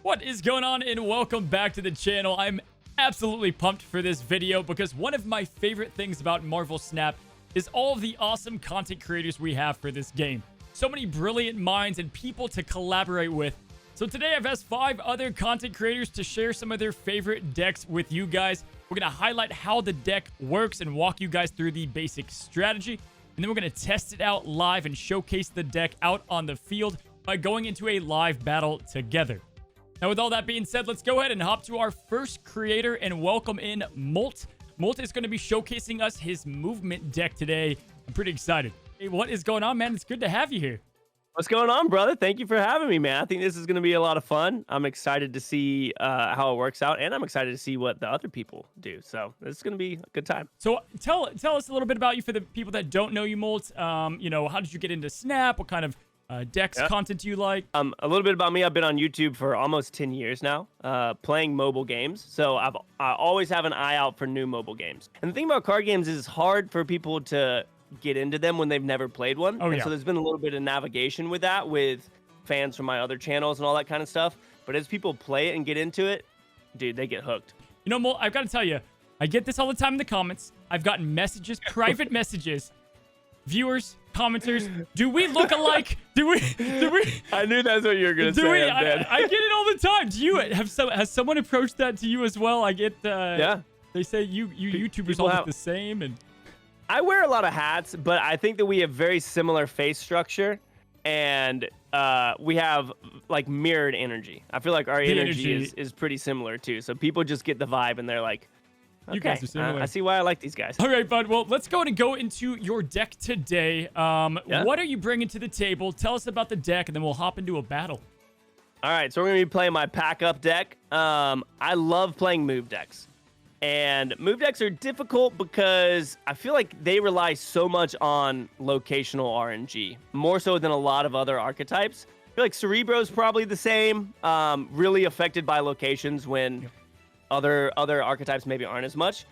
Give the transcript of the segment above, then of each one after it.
What is going on, and welcome back to the channel. I'm absolutely pumped for this video because one of my favorite things about Marvel Snap is all of the awesome content creators we have for this game. So many brilliant minds and people to collaborate with. So today I've asked 5 other content creators to share some of their favorite decks with you guys. We're going to highlight how the deck works and walk you guys through the basic strategy. And then we're going to test it out live and showcase the deck out on the field by going into a live battle together. Now, with all that being said, let's go ahead and hop to our first creator and welcome in Molt. Molt is going to be showcasing us his movement deck today. I'm pretty excited. Hey, what is going on, man? It's good to have you here. What's going on, brother? Thank you for having me, man. I think this is going to be a lot of fun. I'm excited to see how it works out, and I'm excited to see what the other people do. So this is going to be a good time. So tell us a little bit about you for the people that don't know you, Molt. You know, how did you get into Snap? What kind of decks content do you like? A little bit about me. I've been on YouTube for almost 10 years now, playing mobile games. So I always have an eye out for new mobile games. And the thing about card games is it's hard for people to get into them when they've never played one. So there's been a little bit of navigation with that with fans from my other channels and all that kind of stuff. But as people play it and get into it, dude, they get hooked. You know, Molt, I've got to tell you, I get this all the time in the comments. I've gotten messages, private messages, viewers, commenters. Do we look alike? Do we? I knew that's what you were gonna say. I get it all the time. Do you has someone approached that to you as well? I get yeah. They say you YouTubers all look the same, and I wear a lot of hats, but I think that we have very similar face structure, and we have like mirrored energy. I feel like our energy is pretty similar too. So people just get the vibe, and they're like, okay, you guys are similar. I see why I like these guys. All right, bud. Well, let's go ahead and go into your deck today. What are you bringing to the table? Tell us about the deck, and then we'll hop into a battle. All right, so we're going to be playing my pack-up deck. I love playing move decks. And move decks are difficult because I feel like they rely so much on locational RNG, more so than a lot of other archetypes. I feel like Cerebro's probably the same, really affected by locations when other archetypes maybe aren't as much.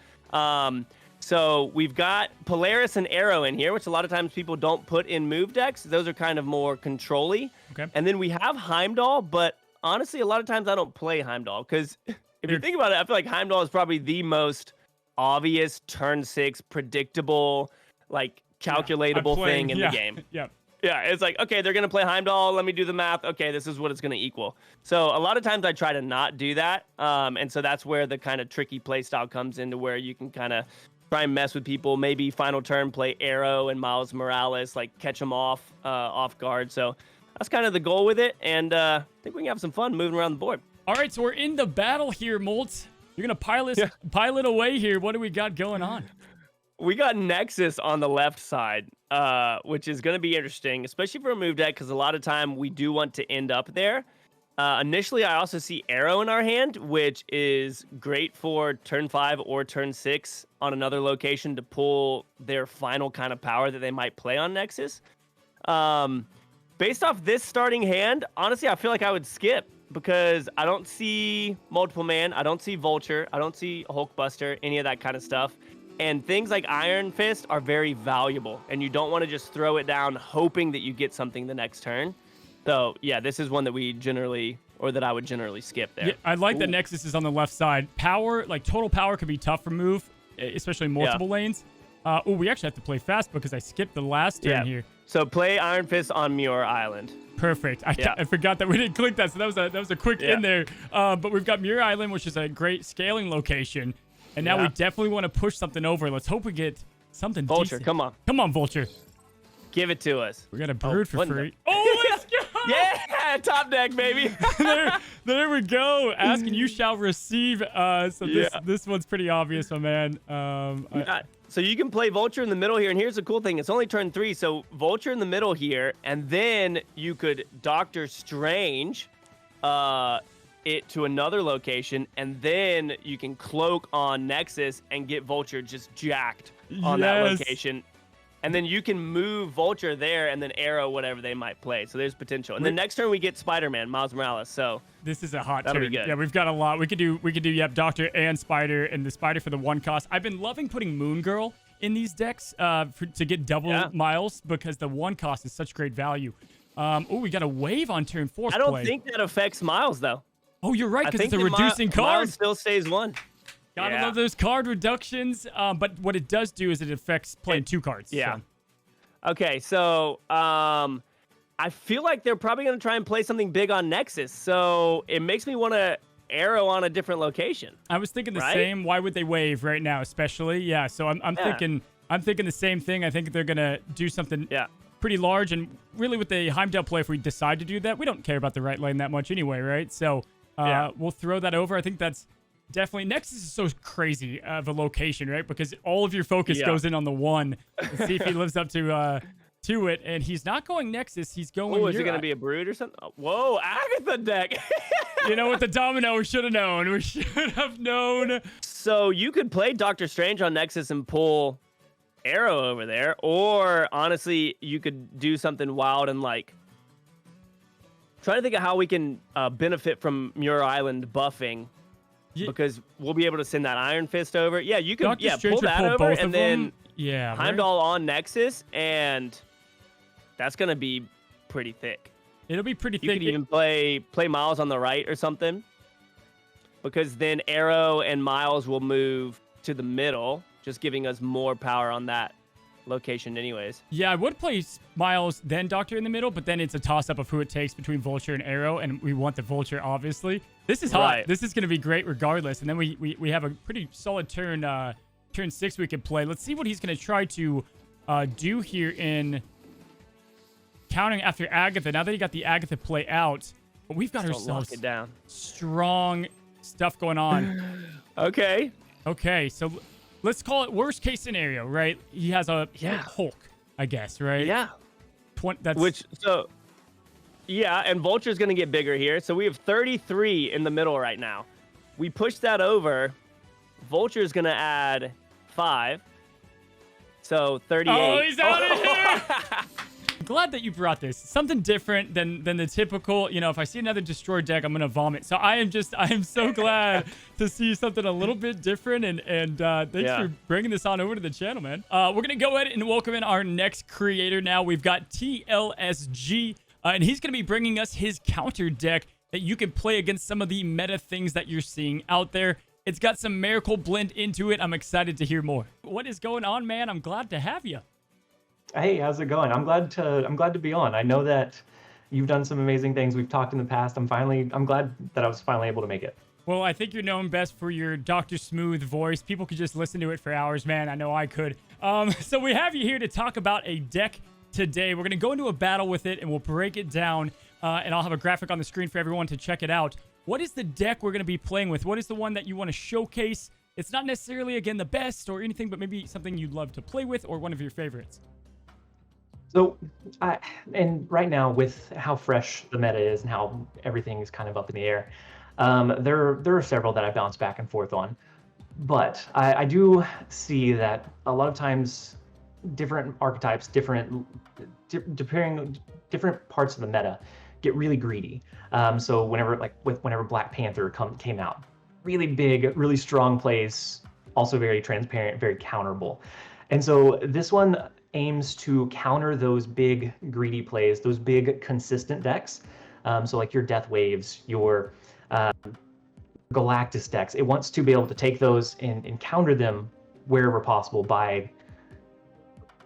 So we've got Polaris and Arrow in here, which a lot of times people don't put in move decks. Those are kind of more control-y. Okay. And then we have Heimdall, but honestly, a lot of times I don't play Heimdall because if you think about it, I feel like Heimdall is probably the most obvious turn 6 predictable, like calculatable thing in the game. Yeah, it's like, okay, they're going to play Heimdall. Let me do the math. Okay, this is what it's going to equal. So a lot of times I try to not do that. And so that's where the kind of tricky play style comes into, where you can kind of try and mess with people. Maybe final turn, play Arrow and Miles Morales, like catch them off guard. So that's kind of the goal with it. And I think we can have some fun moving around the board. All right, so we're in the battle here, Molt. You're going to pilot away here. What do we got going on? We got Nexus on the left side, which is going to be interesting, especially for a move deck, because a lot of time we do want to end up there. Initially, I also see Arrow in our hand, which is great for turn 5 or turn 6 on another location to pull their final kind of power that they might play on Nexus. Based off this starting hand, honestly, I feel like I would skip, because I don't see Multiple Man, I don't see Vulture, I don't see Hulkbuster, any of that kind of stuff. And things like Iron Fist are very valuable, and you don't want to just throw it down hoping that you get something the next turn. So, yeah, this is one that I would generally skip there. Yeah, I like that Nexus is on the left side. Power, like total power, could be tough for move, especially multiple lanes. We actually have to play fast because I skipped the last turn here. So play Iron Fist on Muir Island. Perfect. I forgot that we didn't click that, so that was a quick in there. But we've got Muir Island, which is a great scaling location. And now we definitely want to push something over. Let's hope we get something Vulture, decent. come on. Come on, Vulture. Give it to us. We got a Brood for free. Oh, let's go! Yeah, top deck, baby. there we go. Ask and you shall receive. So this one's pretty obvious, my man. So you can play Vulture in the middle here, and here's the cool thing. It's only turn 3, so Vulture in the middle here, and then you could Doctor Strange it to another location, and then you can cloak on Nexus and get Vulture just jacked on that location. And then you can move Vulture there and then Arrow whatever they might play. So there's potential. And then next turn we get Spider-Man, Miles Morales. So this is a hot that'll turn. Be good. Yeah, we've got a lot. We could do Doctor and Spider, and the Spider for the 1 cost. I've been loving putting Moon Girl in these decks to get double Miles, because the 1 cost is such great value. We got a Wave on turn 4. I don't think that affects Miles though. Oh, you're right, I because think it's a that reducing Miles card. still stays 1. Gotta Yeah. love those card reductions. But what it does do is it affects playing 2 cards. Yeah. So. Okay, so I feel like they're probably going to try and play something big on Nexus, so it makes me want to arrow on a different location. I was thinking the Right? same. Why would they wave right now, especially? Yeah, so I'm thinking the same thing. I think they're gonna do something pretty large, and really with the Heimdall play, if we decide to do that, we don't care about the right lane that much anyway, right? So we'll throw that over. I think that's definitely Nexus is so crazy of a location, right? Because all of your focus goes in on the 1 and see if he lives up to it, and he's not going Nexus. He's going. Oh, is it going to be a Brood or something? Oh, whoa, Agatha deck. You know, with the Domino, we should have known. We should have known. So you could play Doctor Strange on Nexus and pull Arrow over there, or honestly, you could do something wild and like try to think of how we can benefit from Muir Island buffing. Yeah. Because we'll be able to send that Iron Fist over. Yeah, you can Doctor Strange pull would that pull over both of and then them. Yeah, Heimdall on Nexus, and that's gonna be pretty thick. It'll be pretty You thick. could even play Miles on the right or something, because then Arrow and Miles will move to the middle, just giving us more power on that location anyways. Yeah, I would play Miles, then Doctor in the middle, but then it's a toss-up of who it takes between Vulture and Arrow, and we want the Vulture, obviously. This is hot. Right. This is going to be great regardless, and then we have a pretty solid turn 6 we could play. Let's see what he's going to try to do here in counting after Agatha. Now that he got the Agatha play out, but we've got Don't ourselves lock it down. strong stuff going on. Okay. Okay, so let's call it worst case scenario, right? He has a Hulk, I guess, right? Yeah. And Vulture's going to get bigger here. So we have 33 in the middle right now. We push that over. Vulture's going to add 5. So 38. Oh, he's out of here! I'm glad that you brought this. Something different than the typical, you know, if I see another Destroy deck, I'm going to vomit. So I am so glad to see something a little bit different. And thanks for bringing this on over to the channel, man. We're going to go ahead and welcome in our next creator now. We've got TLSG. And he's going to be bringing us his counter deck that you can play against some of the meta things that you're seeing out there. It's got some Miracle Blend into it. I'm excited to hear more. What is going on, man? I'm glad to have you. Hey, how's it going? I'm glad to be on. I know that you've done some amazing things. We've talked in the past. I'm glad that I was finally able to make it. Well, I think you're known best for your Dr. Smooth voice. People could just listen to it for hours, man. I know I could. So we have you here to talk about a deck today. We're going to go into a battle with it, and we'll break it down, and I'll have a graphic on the screen for everyone to check it out. What is the deck we're going to be playing with? What is the one that you want to showcase? It's not necessarily, again, the best or anything, but maybe something you'd love to play with or one of your favorites. So, and right now with how fresh the meta is and how everything is kind of up in the air, there are several that I bounce back and forth on. But I do see that a lot of times different archetypes, different parts of the meta get really greedy. So whenever Black Panther came out, really big, really strong plays, also very transparent, very counterable. And so this one aims to counter those big greedy plays, those big consistent decks. So like your Death Waves, your Galactus decks. It wants to be able to take those and counter them wherever possible by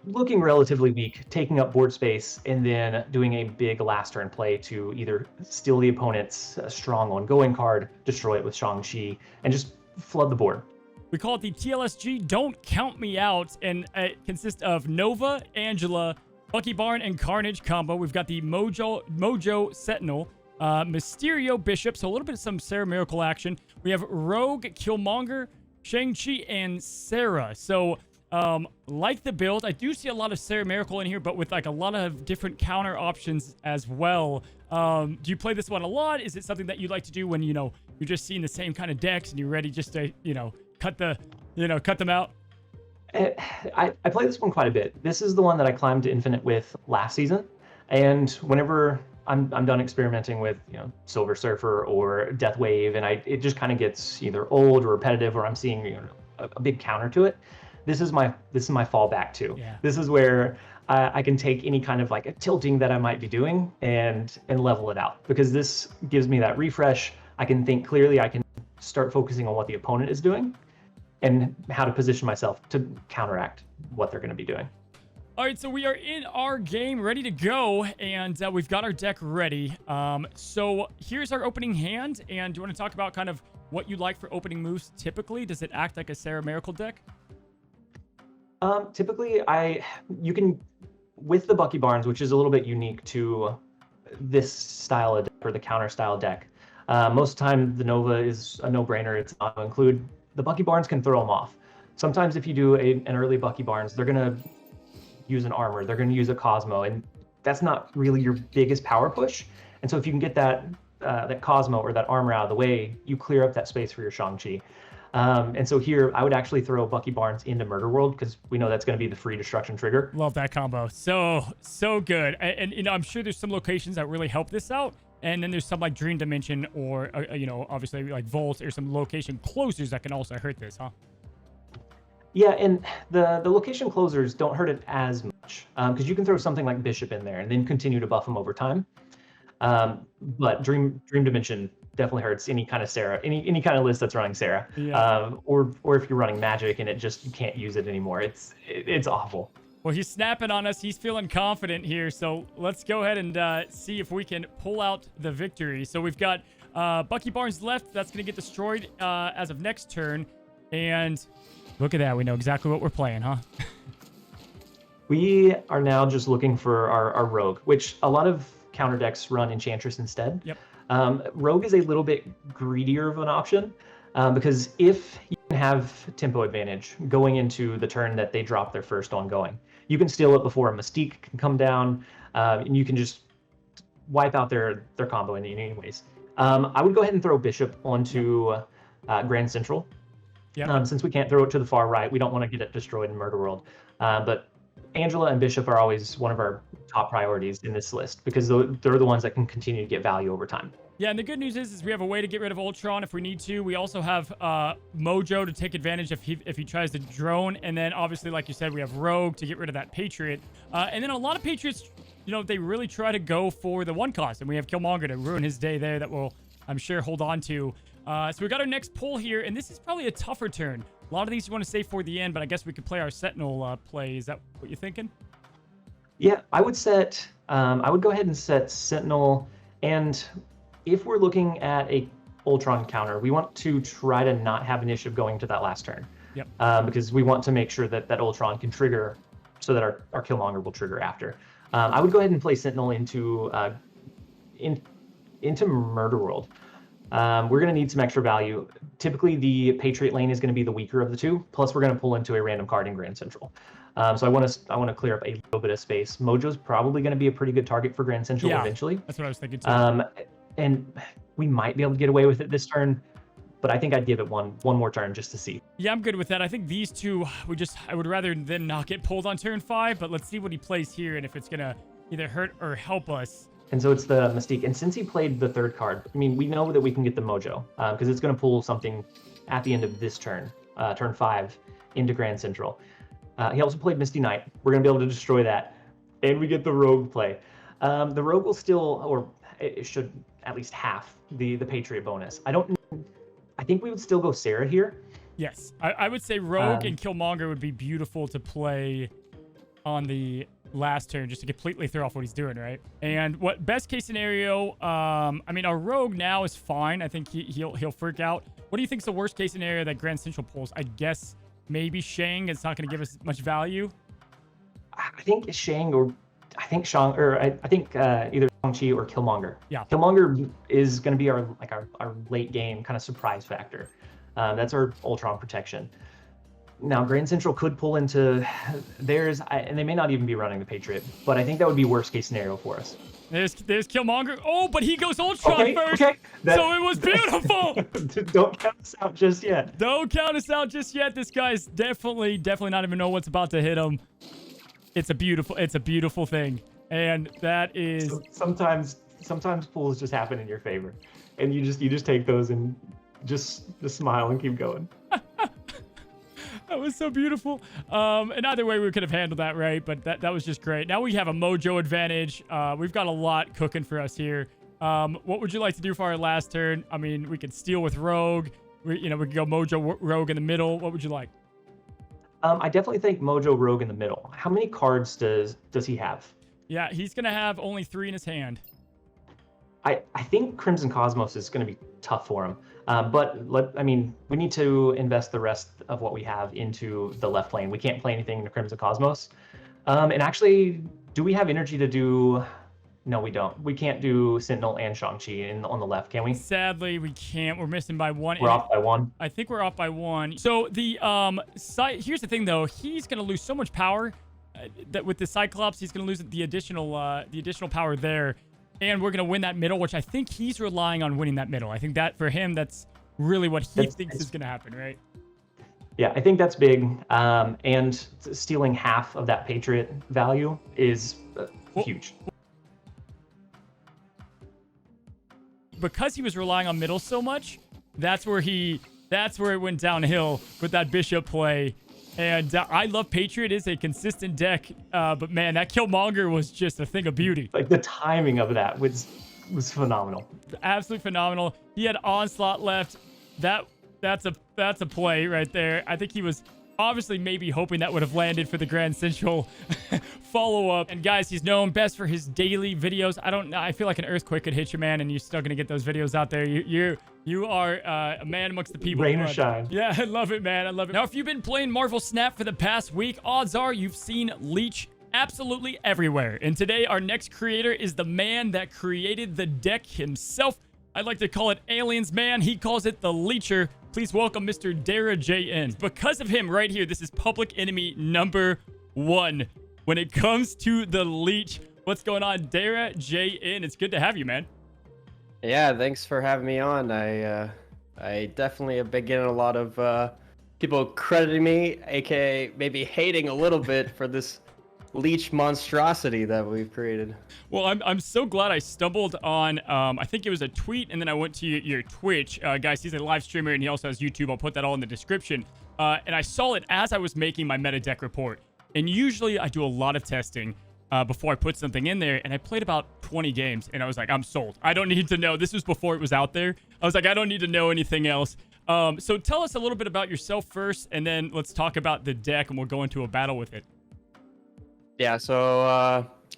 looking relatively weak, taking up board space, and then doing a big last turn play to either steal the opponent's strong ongoing card, destroy it with Shang-Chi, and just flood the board. We call it the TLSG Don't Count Me Out, and it consists of Nova, Angela, Bucky Barn, and Carnage combo. We've got the Mojo Sentinel, Mysterio Bishop, so a little bit of some Sarah Miracle action. We have Rogue, Killmonger, Shang-Chi, and Sarah. So, like the build, I do see a lot of Sarah Miracle in here, but with like a lot of different counter options as well. Do you play this one a lot? Is it something that you like to do when, you know, you're just seeing the same kind of decks and you're ready just to, you know, cut them out? I play this one quite a bit. This is the one that I climbed to Infinite with last season. And whenever I'm done experimenting with, you know, Silver Surfer or Death Wave, and it just kind of gets either old or repetitive, or I'm seeing, you know, a big counter to it. This is my fallback too. Yeah. This is where I can take any kind of like a tilting that I might be doing and level it out, because this gives me that refresh I can think clearly. I can start focusing on what the opponent is doing and how to position myself to counteract what they're going to be doing. All right, so we are in our game, ready to go, and we've got our deck ready. So here's our opening hand, and do you want to talk about kind of what you like for opening moves typically? Does it act like a Sarah Miracle deck? Typically, you can, with the Bucky Barnes, which is a little bit unique to this style of deck, or the counter style deck. Most of the time, the Nova is a no-brainer. It's not to include. The Bucky Barnes can throw them off. Sometimes if you do an early Bucky Barnes, they're going to use an armor, they're going to use a Cosmo, and that's not really your biggest power push. And so if you can get that Cosmo or that armor out of the way, you clear up that space for your Shang-Chi. And so here, I would actually throw Bucky Barnes into Murder World because we know that's going to be the free destruction trigger. Love that combo. So good. And you know, I'm sure there's some locations that really help this out. And then there's some like Dream Dimension or, you know, obviously like Volt or some location closers that can also hurt this, huh? Yeah, and the location closers don't hurt it as much because you can throw something like Bishop in there and then continue to buff them over time. But Dream Dimension definitely hurts any kind of Sarah, any kind of list that's running Sarah, yeah. Or if you're running Magic and you can't use it anymore. It's awful. Well, he's snapping on us. He's feeling confident here. So let's go ahead and see if we can pull out the victory. So we've got Bucky Barnes left. That's going to get destroyed as of next turn. And look at that. We know exactly what we're playing, huh? We are now just looking for our Rogue, which a lot of counter decks run Enchantress instead. Yep. Rogue is a little bit greedier of an option because if you can have tempo advantage going into the turn that they drop their first ongoing, you can steal it before a Mystique can come down, and you can just wipe out their combo in any ways. I would go ahead and throw Bishop onto Grand Central. Yep. Since we can't throw it to the far right, we don't want to get it destroyed in Murder World. But Angela and Bishop are always one of our top priorities in this list because they're the ones that can continue to get value over time. Yeah, and the good news is we have a way to get rid of Ultron if we need to. We also have Mojo to take advantage if he tries to drone. And then obviously, like you said, we have Rogue to get rid of that Patriot. And then a lot of Patriots, you know, they really try to go for the one cost. And we have Killmonger to ruin his day there that we'll, I'm sure, hold on to. So we got our next pull here, and this is probably a tougher turn. A lot of these you want to save for the end, but I guess we could play our Sentinel play. Is that what you're thinking? Yeah, I would go ahead and set Sentinel, and if we're looking at a Ultron counter, we want to try to not have initiative going to that last turn. Yep. Because we want to make sure that Ultron can trigger so that our Killmonger will trigger after. I would go ahead and play Sentinel into Murder World. We're going to need some extra value. Typically, the Patriot lane is going to be the weaker of the two. Plus, we're going to pull into a random card in Grand Central. So I want to clear up a little bit of space. Mojo's probably going to be a pretty good target for Grand Central eventually. That's what I was thinking too. And we might be able to get away with it this turn, but I think I'd give it one more turn just to see. Yeah, I'm good with that. I think these two, I would rather than not get pulled on turn 5, but let's see what he plays here and if it's going to either hurt or help us. And so it's the Mystique. And since he played the third card, I mean, we know that we can get the Mojo because it's going to pull something at the end of this turn, turn 5, into Grand Central. He also played Misty Knight. We're going to be able to destroy that. And we get the Rogue play. The Rogue will still, or it should at least half the Patriot bonus. I think we would still go Sarah here. Yes. I would say Rogue and Killmonger would be beautiful to play on the last turn just to completely throw off what he's doing, right? And what best case scenario, I mean, our Rogue now is fine. I think he'll freak out. What do you think is the worst case scenario that Grand Central pulls? I guess maybe Shang. It's not going to give us much value. I think Shang or I think either Shang-Chi or Killmonger. Yeah. Killmonger is going to be our late game kind of surprise factor. That's our Ultron protection. Now, Grand Central could pull into theirs, and they may not even be running the Patriot, but I think that would be worst case scenario for us. There's Killmonger. Oh, but he goes Ultron first. Okay. So it was beautiful. Don't count us out just yet. Don't count us out just yet. This guy's definitely not even know what's about to hit him. It's a beautiful thing. And that is sometimes pulls just happen in your favor. And you just take those and just smile and keep going. That was so beautiful. And either way, we could have handled that right, but that was just great. Now we have a Mojo advantage. We've got a lot cooking for us here. What would you like to do for our last turn? I mean, we could steal with Rogue. We could go Mojo Rogue in the middle. What would you like? I definitely think Mojo Rogue in the middle. How many cards does he have? Yeah, he's going to have only 3 in his hand. I think Crimson Cosmos is going to be tough for him. We need to invest the rest of what we have into the left lane. We can't play anything into Crimson Cosmos. And actually, do we have energy to do... No, we don't. We can't do Sentinel and Shang-Chi on the left, can we? Sadly, we can't. We're missing by 1. We're off by 1. I think we're off by 1. So the here's the thing though. He's gonna lose so much power that with the Cyclops, he's gonna lose the additional power there, and we're gonna win that middle, which I think he's relying on winning that middle. I think that for him, that's really what he thinks is gonna happen, right? Yeah, I think that's big. And stealing half of that Patriot value is huge. Because he was relying on middle so much, that's where it went downhill with that Bishop play. And I love Patriot. It is a consistent deck, but man, that Killmonger was just a thing of beauty. Like the timing of that was phenomenal. Absolutely phenomenal. He had Onslaught left. That's a play right there. I think he was obviously maybe hoping that would have landed for the Grand Central follow-up. And guys, he's known best for his daily videos. I feel like an earthquake could hit you, man, and you're still gonna get those videos out there. You are a man amongst the people. Rain or shine. Yeah, I love it, man. I love it. Now, if you've been playing Marvel Snap for the past week, odds are you've seen Leech absolutely everywhere. And today, our next creator is the man that created the deck himself. I'd like to call it Aliens Man. He calls it the Leecher. Please welcome Mr. DeraJN. Because of him right here, this is public enemy number 1 when it comes to the Leech. What's going on, DeraJN? It's good to have you, man. Yeah, thanks for having me on. I definitely have been getting a lot of people crediting me, aka maybe hating a little bit for this Leech monstrosity that we've created. Well, I'm so glad I stumbled on, I think it was a tweet, and then I went to your Twitch. Guys, he's a live streamer, and he also has YouTube. I'll put that all in the description. And I saw it as I was making my meta deck report. And usually I do a lot of testing before I put something in there, and I played about 20 games, and I was like, I'm sold. I don't need to know. This was before it was out there. I was like, I don't need to know anything else. So tell us a little bit about yourself first, and then let's talk about the deck, and we'll go into a battle with it. Yeah, so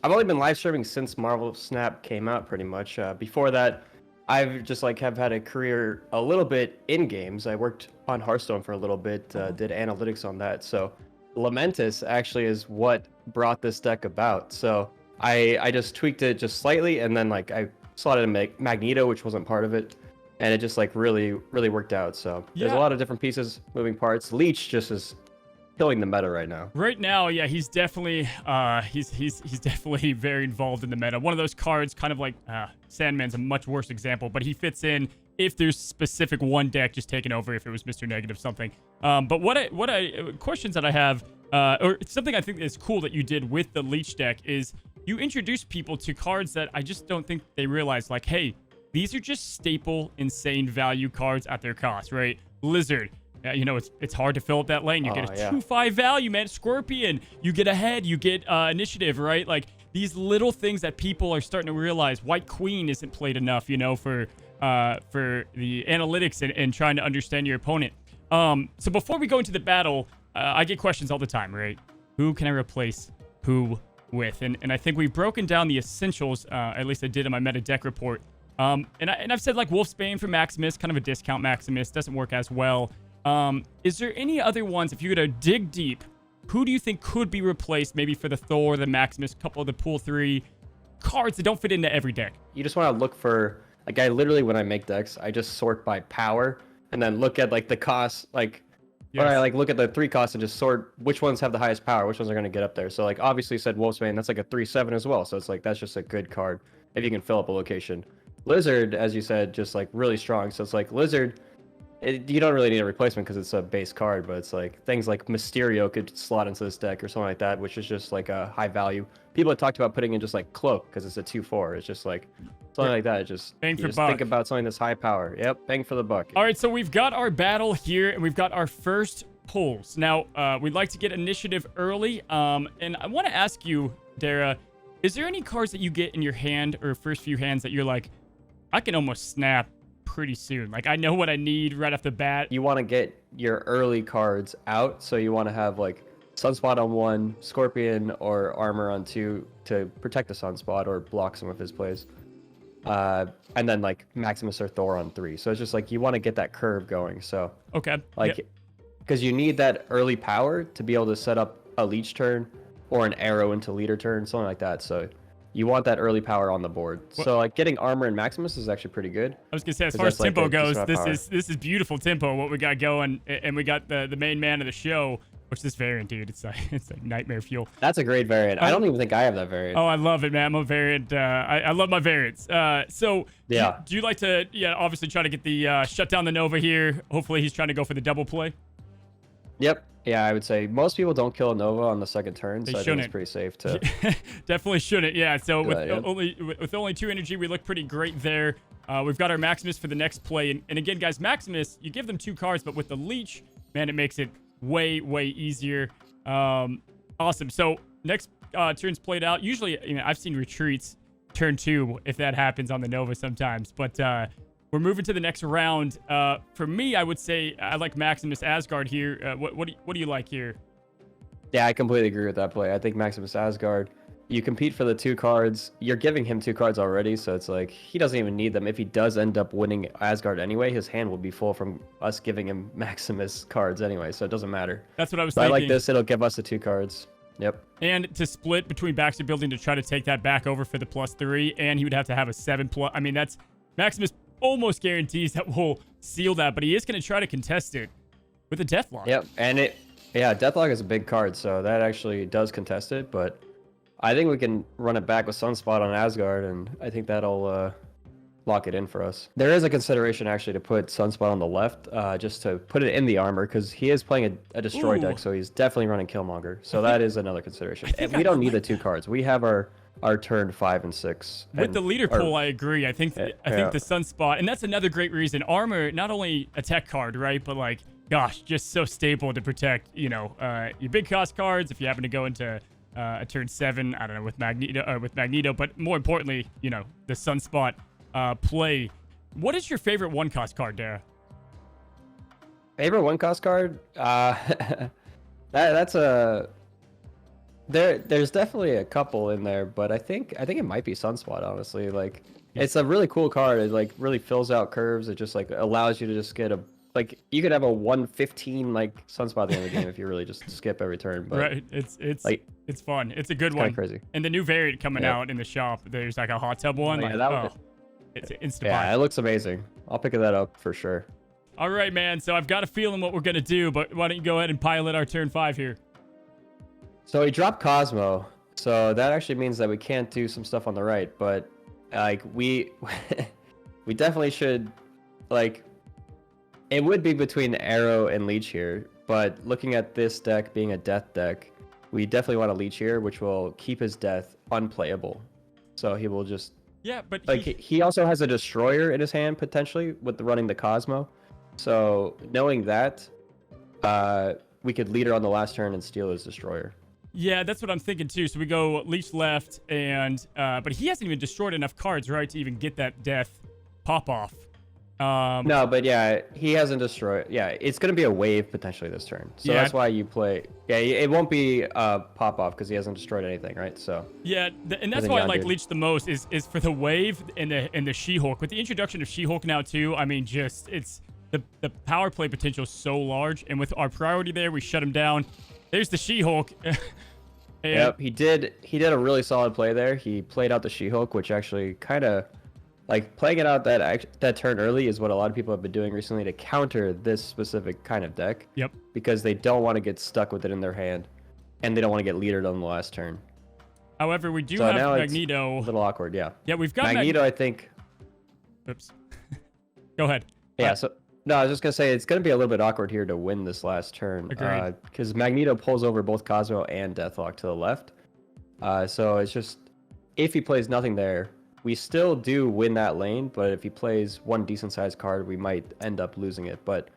I've only been live streaming since Marvel Snap came out, pretty much. Before that, I've just have had a career a little bit in games. I worked on Hearthstone for a little bit, did analytics on that. So Lamentus actually is what brought this deck about. So I just tweaked it just slightly, and then I slotted in Magneto, which wasn't part of it, and it just really worked out. So there's a lot of different pieces, moving parts. Leech just is killing the meta right now. Right now, yeah, he's definitely he's definitely very involved in the meta. One of those cards, kind of like Sandman's a much worse example, but he fits in if there's specific one deck just taking over. If it was Mr. Negative something. But what questions that I have, or something I think is cool that you did with the Leech deck is you introduce people to cards that I just don't think they realize. Like, hey, these are just staple, insane value cards at their cost, right? Lizard. It's hard to fill up that lane. You get a 2/5 value, man. Scorpion. You get ahead. You get initiative, right? Like these little things that people are starting to realize. White Queen isn't played enough, for the analytics and trying to understand your opponent. So before we go into the battle, I get questions all the time, right? Who can I replace who with? And I think we've broken down the essentials. At least I did in my meta deck report. And I've said Wolfsbane for Maximus, kind of a discount Maximus, doesn't work as well. Is there any other ones, if you were to dig deep, who do you think could be replaced maybe for the Thor, the Maximus, a couple of the pool 3 cards that don't fit into every deck? You just want to look for, I literally, when I make decks, I just sort by power and then look at the costs, when I look at the 3 costs and just sort which ones have the highest power, which ones are going to get up there. So obviously you said Wolfsbane, that's a 3/7 as well. So it's that's just a good card if you can fill up a location. Lizard, as you said, just really strong. So it's Lizard, you don't really need a replacement because it's a base card, but it's things like Mysterio could slot into this deck or something like that, which is just a high value. People have talked about putting in just Cloak because it's a 2/4. It's just something like that. Bang for just buck. Think about something that's high power. Yep, bang for the buck. All right, so we've got our battle here, and we've got our first pulls. Now, we'd like to get initiative early, and I want to ask you, Dera, is there any cards that you get in your hand or first few hands that you're like, I can almost snap pretty soon. Like, I know what I need right off the bat. You want to get your early cards out, so you want to have like Sunspot on 1, Scorpion or Armor on 2 to protect the Sunspot or block some of his plays. And then like Maximus or Thor on 3. So it's just like you want to get that curve going. So Okay. like, because you need that early power to be able to set up a Leech turn or an arrow into leader turn, something like that. So you want that early power on the board. So like getting Armor and Maximus is actually pretty good. I was gonna say, as far as tempo goes, this is beautiful tempo. What we got going, and we got the main man of the show, which this variant, dude, it's like nightmare fuel. That's a great variant. I don't even think I have that variant. Oh, I love it, man. I'm a variant. I love my variants. So yeah, do you like to obviously try to get the shut down the Nova here? Hopefully he's trying to go for the double play. Yep. Yeah, I would say most people don't kill a Nova on the second turn, so I think it's pretty safe to. Definitely shouldn't. Yeah. So with only 2 energy, we look pretty great there. We've got our Maximus for the next play, and again, guys, Maximus, you give them 2 cards, but with the Leech, man, it makes it way easier. Awesome. So next turn's played out. Usually, I've seen retreats turn 2 if that happens on the Nova sometimes, but we're moving to the next round. For me, I would say I like Maximus Asgard here. What do you like here? Yeah, I completely agree with that play. I think Maximus Asgard, you compete for the 2 cards. You're giving him 2 cards already, so it's like he doesn't even need them. If he does end up winning Asgard anyway, his hand will be full from us giving him Maximus cards anyway, so it doesn't matter. That's what I was thinking. I like this. It'll give us the 2 cards. Yep. And to split between Baxter Building to try to take that back over for the +3, and he would have to have a 7+. I mean, that's Maximus almost guarantees that we'll seal that, but he is going to try to contest it with a Deathlock. Yep, and Deathlock is a big card, so that actually does contest it, but I think we can run it back with Sunspot on Asgard, and I think that'll lock it in for us. There is a consideration actually to put Sunspot on the left, just to put it in the armor, because he is playing a destroy deck, so he's definitely running Killmonger, so that is another consideration. And we don't need the 2 cards. We have our turn 5 and 6. With the leader pool, I agree. I think the Sunspot, and that's another great reason. Armor, not only a tech card, right, but like, gosh, just so stable to protect, your big cost cards if you happen to go into a turn 7, I don't know, with Magneto, but more importantly, the Sunspot play. What is your favorite 1-cost card, Dara? Favorite 1-cost card? That's a... There's definitely a couple in there, but I think it might be Sunspot, honestly. Like, it's a really cool card. It like really fills out curves. It just like allows you to just get you could have a 115 like Sunspot at the end of the game if you really just skip every turn. But right, it's fun. It's a good one. Crazy. And the new variant coming out in the shop, there's like a hot tub one. It's instant. Yeah, it looks amazing. I'll pick that up for sure. All right, man. So I've got a feeling what we're gonna do, but why don't you go ahead and pilot our turn 5 here? So he dropped Cosmo, so that actually means that we can't do some stuff on the right, but like we definitely should, like, it would be between Arrow and Leech here, but looking at this deck being a death deck, we definitely want a Leech here, which will keep his death unplayable. So he will just but like he also has a destroyer in his hand potentially with running the Cosmo. So knowing that, we could leader on the last turn and steal his destroyer. Yeah, that's what I'm thinking too. So we go Leech left, and but he hasn't even destroyed enough cards, right, to even get that death pop off. No, but yeah, he hasn't destroyed. Yeah, it's gonna be a wave potentially this turn, so that's why you play. Yeah, it won't be pop off because he hasn't destroyed anything, right? So yeah, and that's why I like Leech the most is for the wave and the She-Hulk. With the introduction of She-Hulk now too, I mean, just it's the power play potential is so large, and with our priority there, we shut him down. There's the She-Hulk. Yep, he did a really solid play there. He played out the She-Hulk, which actually kind of, like, playing it out that turn early is what a lot of people have been doing recently to counter this specific kind of deck. Yep. Because they don't want to get stuck with it in their hand, and they don't want to get leadered on the last turn. However, we do have Magneto. A little awkward, yeah. Yeah, we've got Magneto, I think. Oops. Go ahead. Yeah, no, I was just going to say, it's going to be a little bit awkward here to win this last turn. Because Magneto pulls over both Cosmo and Deathlock to the left. So it's just, if he plays nothing there, we still do win that lane. But if he plays one decent-sized card, we might end up losing it. But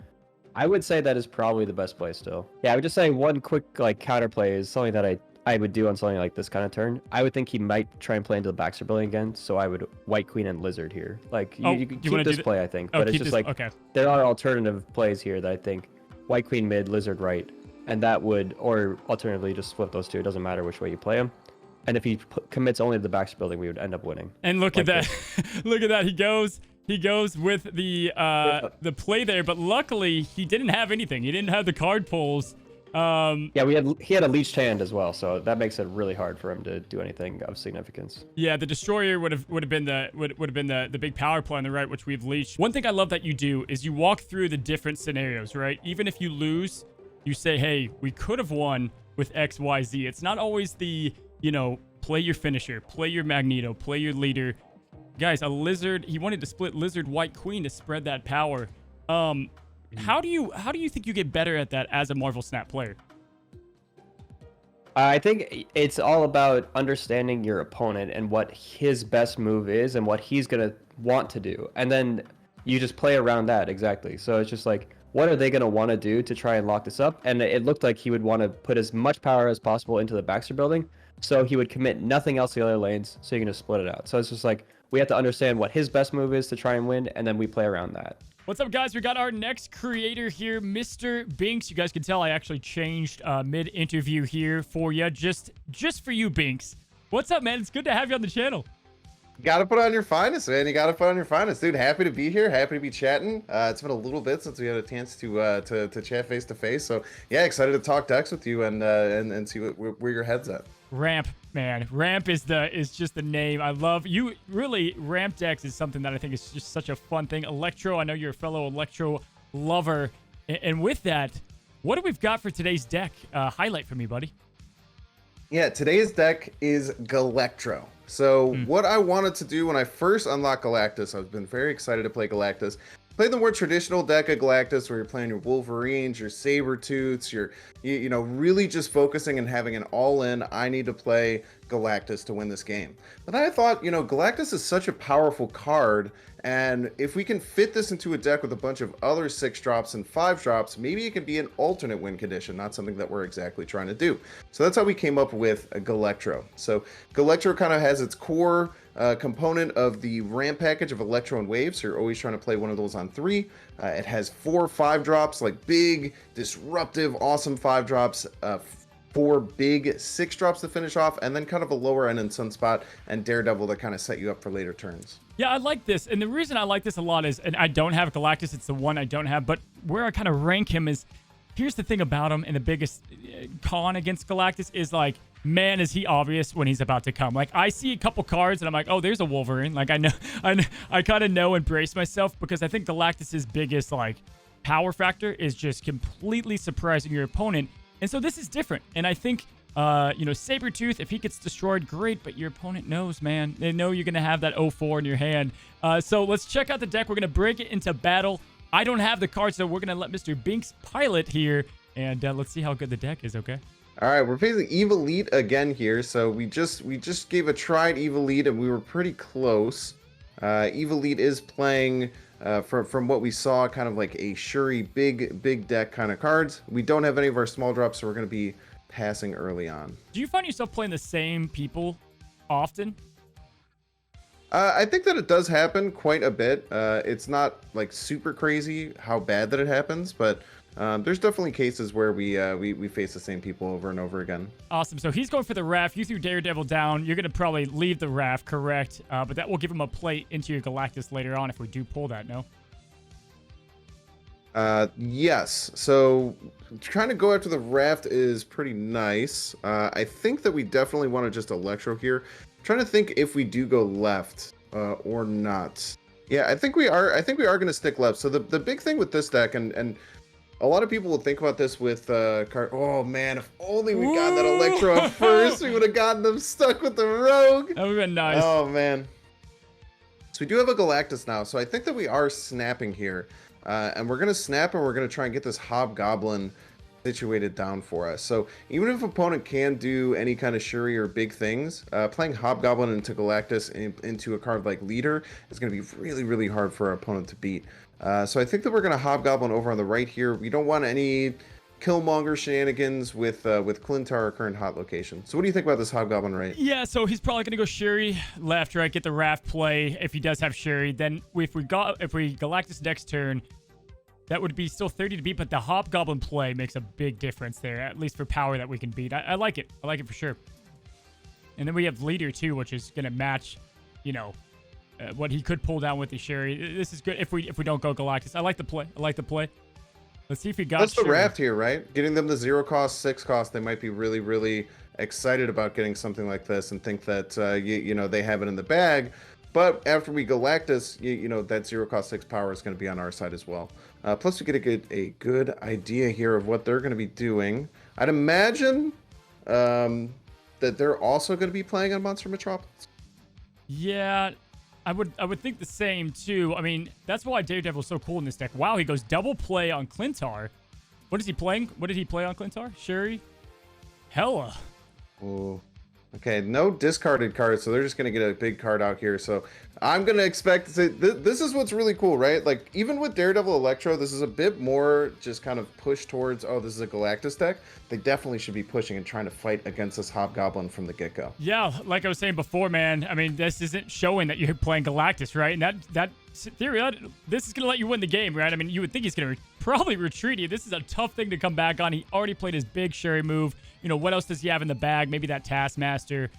I would say that is probably the best play still. Yeah, I would just say one quick counter play is something that I would do on something like this kind of turn, I would think he might try and play into the Baxter building again. So I would White Queen and Lizard here. Like you can keep this play, I think, but it's just like there are alternative plays here that I think White Queen mid, Lizard right, and that would, or alternatively just flip those two. It doesn't matter which way you play them. And if he commits only to the Baxter building, we would end up winning. And look at that, look at that. He goes with the play there, but luckily he didn't have anything. He didn't have the card pulls. Yeah, he had a leeched hand as well, so that makes it really hard for him to do anything of significance. Yeah, the destroyer would have been the big power play on the right, which we've leeched. One thing I love that you do is you walk through the different scenarios, right? Even if you lose, you say, hey, we could have won with XYZ. It's not always the, you know, play your finisher, play your Magneto, play your leader. Guys, a Lizard, he wanted to split Lizard White Queen to spread that power. How do you think you get better at that as a Marvel Snap player? I think it's all about understanding your opponent and what his best move is and what he's going to want to do. And then you just play around that, exactly. So it's just like, what are they going to want to do to try and lock this up? And it looked like he would want to put as much power as possible into the Baxter building, so he would commit nothing else to the other lanes, so you can just split it out. So it's just like, we have to understand what his best move is to try and win, and then we play around that. What's up, guys? We got our next creator here, Mr. Bynx. You guys can tell I actually changed mid-interview here for you, just for you, Bynx. What's up, man? It's good to have you on the channel. You gotta put on your finest, man. You gotta put on your finest, dude. Happy to be here. Happy to be chatting. It's been a little bit since we had a chance to chat face to face. So yeah, excited to talk decks with you and see where your head's at. Ramp, man. Ramp is just the name. I love you. Really, ramp decks is something that I think is just such a fun thing. Electro, I know you're a fellow Electro lover. And with that, what do we've got for today's deck? Highlight for me, buddy. Yeah, today's deck is Galactro. So what I wanted to do when I first unlocked Galactus, I've been very excited to play Galactus. Play the more traditional deck of Galactus where you're playing your Wolverines, your Sabretooths, you know, really just focusing and having an all-in, I need to play Galactus to win this game. But then I thought, you know, Galactus is such a powerful card, and if we can fit this into a deck with a bunch of other 6-drops and 5-drops, maybe it can be an alternate win condition, not something that we're exactly trying to do. So that's how we came up with a Galactro. So Galactro kind of has its core component of the ramp package of Electro and Wave, so you're always trying to play one of those on 3. It has 4 5-drops, like big, disruptive, awesome 5-drops, 4 big 6-drops to finish off, and then kind of a lower end in Sunspot and Daredevil to kind of set you up for later turns. Yeah, I like this. And the reason I like this a lot is, and I don't have Galactus, it's the one I don't have, but where I kind of rank him is, here's the thing about him, and the biggest con against Galactus is like, man, is he obvious when he's about to come. Like, I see a couple cards and I'm like, oh, there's a Wolverine. Like, I know, I kind of know and brace myself, because I think Galactus's biggest like power factor is just completely surprising your opponent. And so this is different. And I think, you know, Sabretooth, if he gets destroyed, great, but your opponent knows, man. They know you're going to have that 0-4 in your hand. So let's check out the deck. We're going to break it into battle. I don't have the cards, so we're going to let Mr. Bynx pilot here, and let's see how good the deck is, okay? All right, we're facing Evil Lead again here. So we just gave a try at Evil Lead, and we were pretty close. Evil Lead is playing, from what we saw, kind of like a Shuri big deck kind of cards. We don't have any of our small drops, so we're going to be passing early on. Do you find yourself playing the same people often? I think that it does happen quite a bit. It's not like super crazy how bad that it happens, but there's definitely cases where we face the same people over and over again. Awesome. So he's going for the Raft. You threw Daredevil down. You're going to probably leave the Raft, correct? But that will give him a play into your Galactus later on if we do pull that, no? Yes. So trying to go after the Raft is pretty nice. I think that we definitely want to just Electro here. Trying to think if we do go left or not. Yeah, I think we are going to stick left. So the big thing with this deck, and a lot of people will think about this with oh man, if only we got that Electro at first, we would have gotten them stuck with the Rogue. That would have been nice. Oh man. So we do have a Galactus now, so I think that we are snapping here. And we're going to snap, and we're going to try and get this Hobgoblin situated down for us. So even if opponent can do any kind of Shuri or big things, playing Hobgoblin into Galactus into a card like Leader is going to be really, really hard for our opponent to beat. So I think that we're going to Hobgoblin over on the right here. We don't want any Killmonger shenanigans with Clintar, our current hot location. So what do you think about this Hobgoblin right? Yeah, so he's probably gonna go Sherry left, right? Get the Raft play if he does have Sherry. Then if we Galactus next turn, that would be still 30 to beat, but the Hobgoblin play makes a big difference there, at least for power that we can beat. I like it. I like it for sure. And then we have Leader too, which is gonna match, you know, what he could pull down with the Sherry. This is good if we don't go Galactus. I like the play. I like the play. Let's see if he got. That's the Sherry. Raft here, right? Getting them the 0 cost, 6 cost. They might be really, really excited about getting something like this and think that you know, they have it in the bag. But after we Galactus, you know, that 0 cost 6 power is going to be on our side as well. Plus, we get a good idea here of what they're going to be doing. I'd imagine that they're also going to be playing on Monster Metropolis. Yeah, I would think the same too. I mean, that's why Daredevil's so cool in this deck. Wow, he goes double play on Clintar. What is he playing? What did he play on Clintar? Sherry? Hella. Ooh. Okay, no discarded cards, so they're just going to get a big card out here. So I'm going to expect to say, this is what's really cool, right? Like, even with Daredevil Electro, this is a bit more just kind of push towards, oh, this is a Galactus deck. They definitely should be pushing and trying to fight against this Hobgoblin from the get-go. Yeah, like I was saying before, man, I mean, this isn't showing that you're playing Galactus, right? And that theory, this is going to let you win the game, right? I mean, you would think he's going to probably retreat you. This is a tough thing to come back on. He already played his big Sherry move. You know, what else does he have in the bag? Maybe that Taskmaster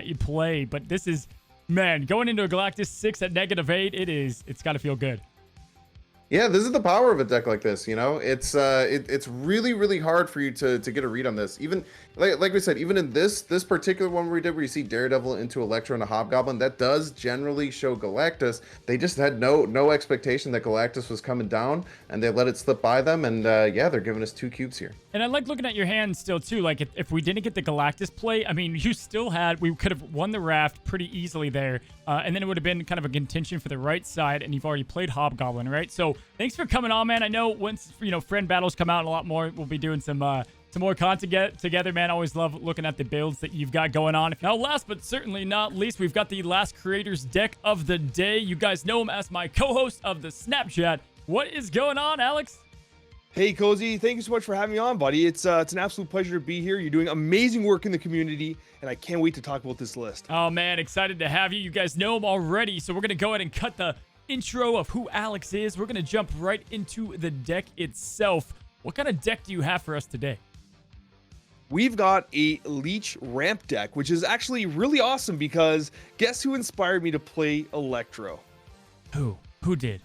you play. But this is, man, going into a Galactus 6 at -8, it's got to feel good. Yeah, this is the power of a deck like this, you know? It's really, really hard for you to get a read on this. Even, like we said, even in this particular one we did where you see Daredevil into Electro and a Hobgoblin, that does generally show Galactus. They just had no expectation that Galactus was coming down, and they let it slip by them, and yeah, they're giving us 2 cubes here. And I like looking at your hand still, too. Like, if we didn't get the Galactus play, I mean, we could have won the Raft pretty easily there. And then it would have been kind of a contention for the right side, and you've already played Hobgoblin, right? So thanks for coming on, man. I know once, you know, friend battles come out a lot more, we'll be doing some more content together, man. I always love looking at the builds that you've got going on. Now, last but certainly not least, we've got the Last Creators deck of the day. You guys know him as my co-host of the Snapchat. What is going on, Alex? Hey, Cozy, thank you so much for having me on, buddy. It's an absolute pleasure to be here. You're doing amazing work in the community, and I can't wait to talk about this list. Oh, man, excited to have you. You guys know him already, so we're going to go ahead and cut the intro of who Alex is. We're going to jump right into the deck itself. What kind of deck do you have for us today? We've got a Leech ramp deck, which is actually really awesome because guess who inspired me to play Electro? Who? Who did?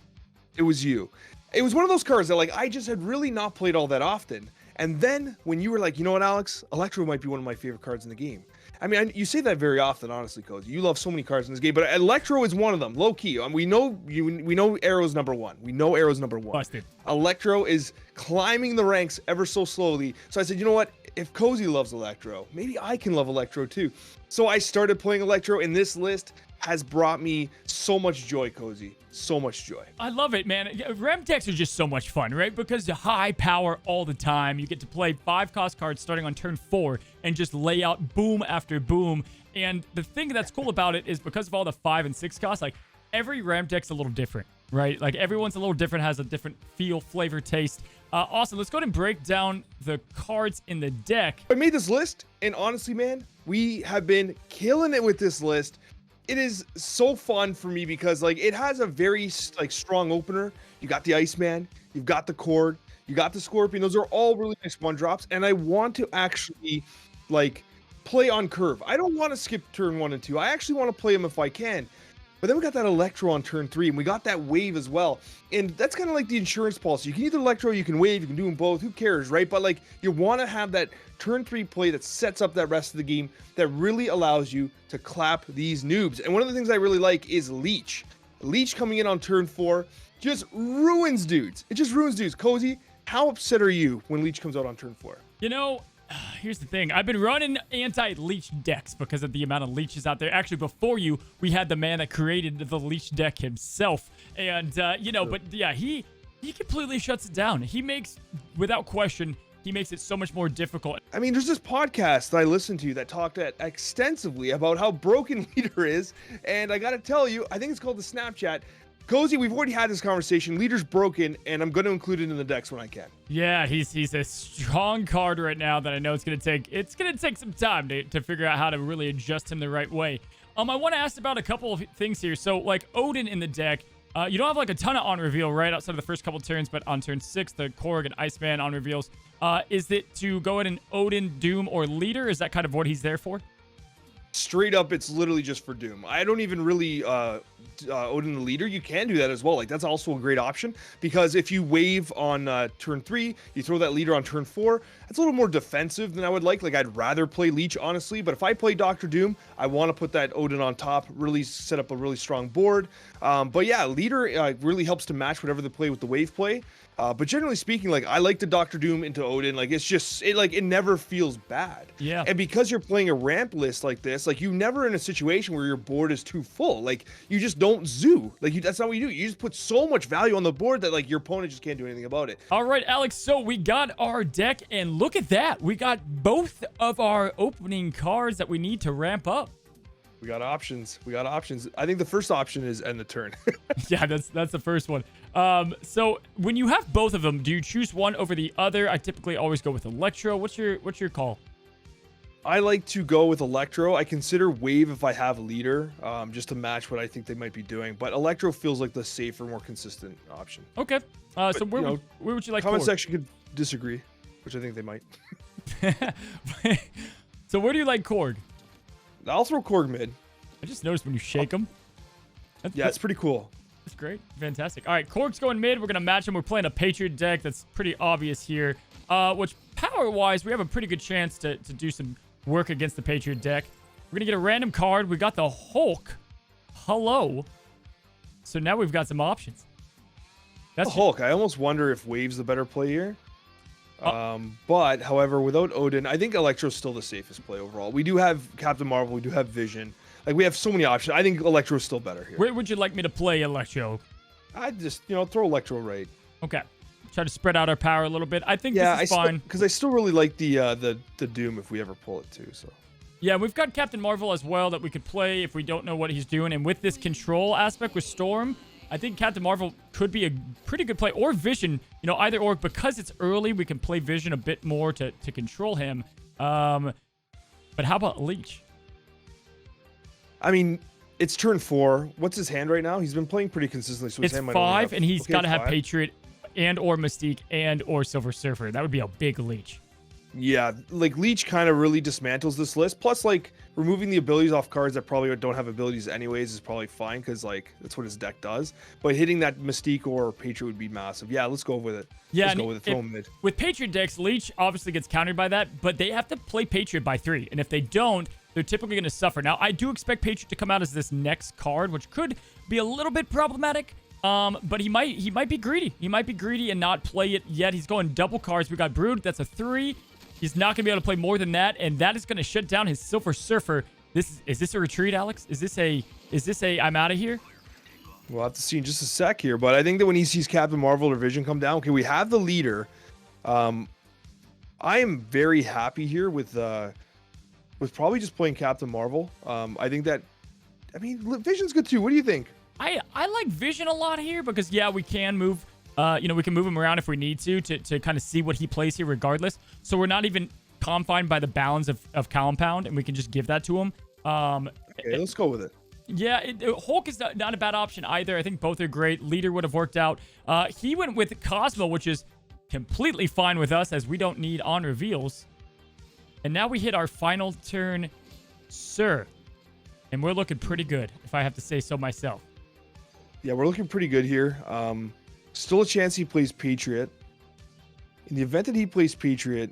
It was you. It was one of those cards that, like, I just had really not played all that often. And then when you were like, you know what, Alex? Electro might be one of my favorite cards in the game. I mean, you say that very often, honestly, Cozy. You love so many cards in this game, but Electro is one of them, low key. We know Arrow's number one. We know Arrow's number one. Busted. Electro is climbing the ranks ever so slowly. So I said, you know what? If Cozy loves Electro, maybe I can love Electro too. So I started playing Electro, and this list has brought me so much joy, Cozy. So much joy. I love it, man. Ramp decks are just so much fun, right? Because high power all the time. You get to play 5-cost cards starting on turn 4 and just lay out boom after boom. And the thing that's cool about it is because of all the 5 and 6 costs, like every ramp deck's a little different, right? Like everyone's a little different, has a different feel, flavor, taste. Awesome. Let's go ahead and break down the cards in the deck. I made this list, and honestly, man, we have been killing it with this list. It is so fun for me because, like, it has a very, like, strong opener. You got the Iceman, you've got the Cord, you got the Scorpion. Those are all really nice 1-drops, and I want to actually, like, play on curve. I don't want to skip turn 1 and 2. I actually want to play them if I can. But then we got that Electro on turn 3, and we got that wave as well. And that's kind of like the insurance policy. You can either Electro, you can wave, you can do them both. Who cares, right? But, like, you want to have that turn 3 play that sets up that rest of the game that really allows you to clap these noobs. And one of the things I really like is Leech. Leech coming in on turn 4 just ruins dudes. It just ruins dudes. Cozy, how upset are you when Leech comes out on turn 4? You know, here's the thing. I've been running anti-Leech decks because of the amount of leeches out there. Actually, before you, we had the man that created the Leech deck himself. And, you know, but yeah, he completely shuts it down. He makes, without question, he makes it so much more difficult. I mean, there's this podcast that I listened to that talked extensively about how broken Leader is. And I got to tell you, I think it's called the Snapchat. Cozy, we've already had this conversation. Leader's broken, and I'm going to include it in the decks when I can. Yeah, he's a strong card right now that I know it's gonna take some time to figure out how to really adjust him the right way. I want to ask about a couple of things here. So like Odin in the deck, you don't have like a ton of on reveal right outside of the first couple turns, but on turn 6, the Korg and Iceman on reveals. Is it to go in an Odin, Doom, or Leader? Is that kind of what he's there for? Straight up, it's literally just for Doom. I don't even really Odin the Leader. You can do that as well. Like, that's also a great option, because if you wave on turn 3, you throw that Leader on turn 4. That's a little more defensive than I would like. Like, I'd rather play Leech, honestly, but if I play Dr. Doom, I want to put that Odin on top, really set up a really strong board. But yeah, Leader really helps to match whatever they play with the wave play. But generally speaking, like, I like the Dr. Doom into Odin. Like, it's just, it never feels bad. Yeah. And because you're playing a ramp list like this, like, you never in a situation where your board is too full. Like, you just don't zoo. Like, that's not what you do. You just put so much value on the board that, like, your opponent just can't do anything about it. All right, Alex, so we got our deck, and look at that. We got both of our opening cards that we need to ramp up. We got options. We got options. I think the first option is end the turn. Yeah, that's the first one. So when you have both of them, do you choose one over the other? I typically always go with Electro. What's your call? I like to go with Electro. I consider Wave if I have Leader, just to match what I think they might be doing. But Electro feels like the safer, more consistent option. Okay. So where would you like? Comment Korg? section could disagree, which I think they might. So where do you like Korg? I'll throw Korg mid. I just noticed when you shake him. Yeah, it's pretty cool. That's great. Fantastic. All right, Korg's going mid. We're going to match him. We're playing a Patriot deck. That's pretty obvious here. Which power-wise, we have a pretty good chance to do some work against the Patriot deck. We're going to get a random card. We got the Hulk. Hello. So now we've got some options. That's Hulk. I almost wonder if Wave's the better play here. But however, without Odin, I think Electro's still the safest play overall. We do have Captain Marvel, we do have Vision. Like, we have so many options. I think Electro's still better here. Where would you like me to play Electro? I'd just, throw Electro right. Okay. Try to spread out our power a little bit. I think this is fine. Because I still really like the Doom if we ever pull it too. So. Yeah, we've got Captain Marvel as well that we could play if we don't know what he's doing. And with this control aspect with Storm, I think Captain Marvel could be a pretty good play. Or Vision, either or. Because it's early, we can play Vision a bit more to control him. But how about Leech? I mean, it's turn 4. What's his hand right now? He's been playing pretty consistently. So his it's hand might 5, have, and he's got to have 5. Patriot and or Mystique and or Silver Surfer. That would be a big Leech. Yeah, like, Leech kind of really dismantles this list. Plus, like, removing the abilities off cards that probably don't have abilities anyways is probably fine, because, like, that's what his deck does. But hitting that Mystique or Patriot would be massive. Yeah, let's go with it. Yeah, let's go with it. Throw him mid. With Patriot decks, Leech obviously gets countered by that, but they have to play Patriot by 3. And if they don't, they're typically going to suffer. Now, I do expect Patriot to come out as this next card, which could be a little bit problematic. But he might be greedy. He might be greedy and not play it yet. He's going double cards. We got Brood. That's a 3. He's not going to be able to play more than that, and that is going to shut down his Silver Surfer. Is this a retreat, Alex? Is this a I'm out of here? We'll have to see in just a sec here, but I think that when he sees Captain Marvel or Vision come down, okay, we have the Leader. I am very happy here with probably just playing Captain Marvel. I think that, Vision's good too. What do you think? I like Vision a lot here because, yeah, we can move. We can move him around if we need to kind of see what he plays here regardless. So we're not even confined by the bounds of compound, and we can just give that to him. Okay, let's go with it. Yeah, Hulk is not a bad option either. I think both are great. Leader would have worked out. He went with Cosmo, which is completely fine with us as we don't need on reveals. And now we hit our final turn, sir. And we're looking pretty good, if I have to say so myself. Yeah, we're looking pretty good here. Still a chance he plays Patriot. In the event that he plays Patriot,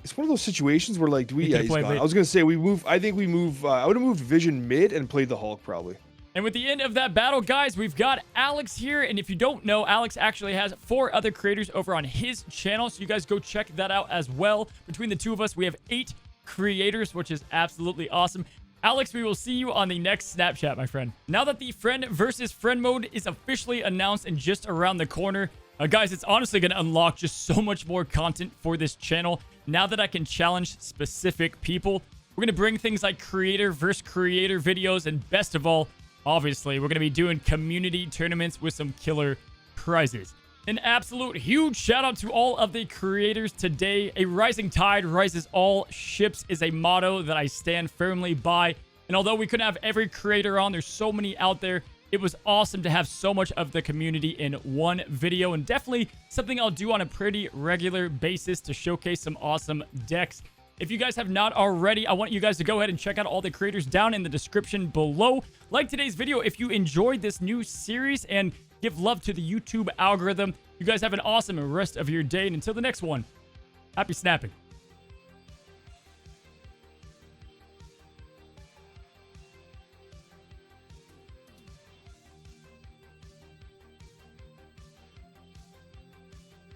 it's one of those situations where, like, yeah, he's gone. I was going to say, we move. I think we move. I would have moved Vision mid and played the Hulk probably. And with the end of that battle, guys, we've got Alex here. And if you don't know, Alex actually has 4 other creators over on his channel. So you guys go check that out as well. Between the two of us, we have 8 creators, which is absolutely awesome. Alex, we will see you on the next Snapchat, my friend. Now that the friend versus friend mode is officially announced and just around the corner, guys, it's honestly going to unlock just so much more content for this channel. Now that I can challenge specific people, we're going to bring things like creator versus creator videos, and best of all, obviously, we're going to be doing community tournaments with some killer prizes. An absolute huge shout out to all of the creators today. A rising tide rises all ships is a motto that I stand firmly by. And although we couldn't have every creator on, there's so many out there. It was awesome to have so much of the community in one video, and definitely something I'll do on a pretty regular basis to showcase some awesome decks. If you guys have not already, I want you guys to go ahead and check out all the creators down in the description below. Like today's video if you enjoyed this new series, and give love to the YouTube algorithm. You guys have an awesome rest of your day, and until the next one, happy snapping.